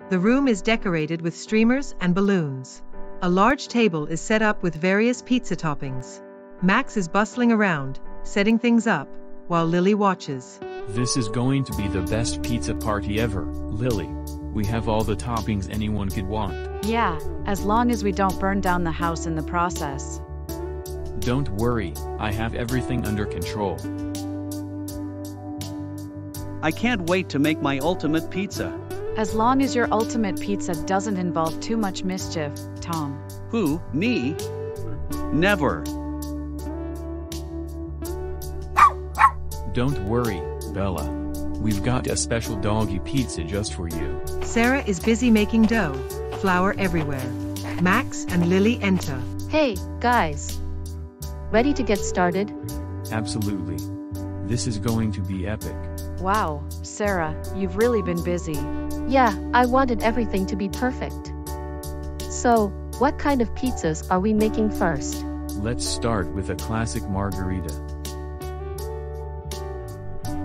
The room is decorated with streamers and balloons. A large table is set up with various pizza toppings. Max is bustling around, setting things up, while Lily watches. This is going to be the best pizza party ever, Lily. We have all the toppings anyone could want. Yeah, as long as we don't burn down the house in the process. Don't worry, I have everything under control. I can't wait to make my ultimate pizza. As long as your ultimate pizza doesn't involve too much mischief, Tom. Who, me? Never. Don't worry, Bella. We've got a special doggy pizza just for you. Sarah is busy making dough, flour everywhere. Max and Lily enter. Hey, guys. Ready to get started? Absolutely. This is going to be epic. Wow, Sarah, you've really been busy. Yeah, I wanted everything to be perfect. So, what kind of pizzas are we making first? Let's start with a classic margarita.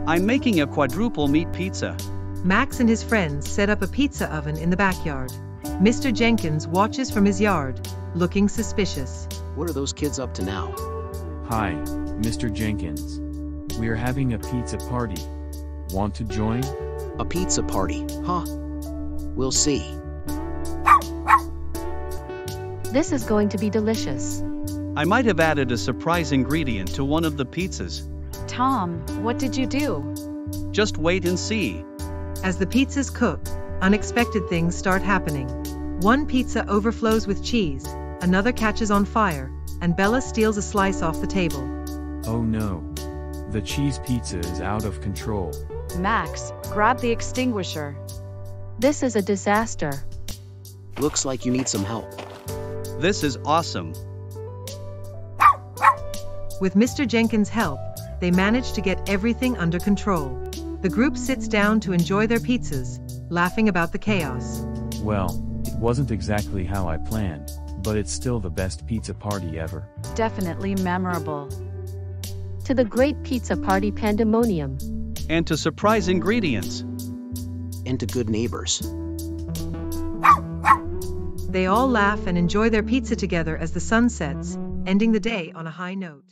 I'm making a quadruple meat pizza. Max and his friends set up a pizza oven in the backyard. Mr. Jenkins watches from his yard, looking suspicious. What are those kids up to now? Hi, Mr. Jenkins. We are having a pizza party. Want to join? A pizza party, huh? We'll see. This is going to be delicious. I might have added a surprise ingredient to one of the pizzas. Tom, what did you do? Just wait and see. As the pizzas cook, unexpected things start happening. One pizza overflows with cheese, another catches on fire, and Bella steals a slice off the table. Oh no. The cheese pizza is out of control. Max, grab the extinguisher. This is a disaster. Looks like you need some help. This is awesome. With Mr. Jenkins' help, they manage to get everything under control. The group sits down to enjoy their pizzas, laughing about the chaos. Well, it wasn't exactly how I planned, but it's still the best pizza party ever. Definitely memorable. To the great pizza party Pandemonium. And to surprise ingredients. And to good neighbors. They all laugh and enjoy their pizza together as the sun sets, ending the day on a high note.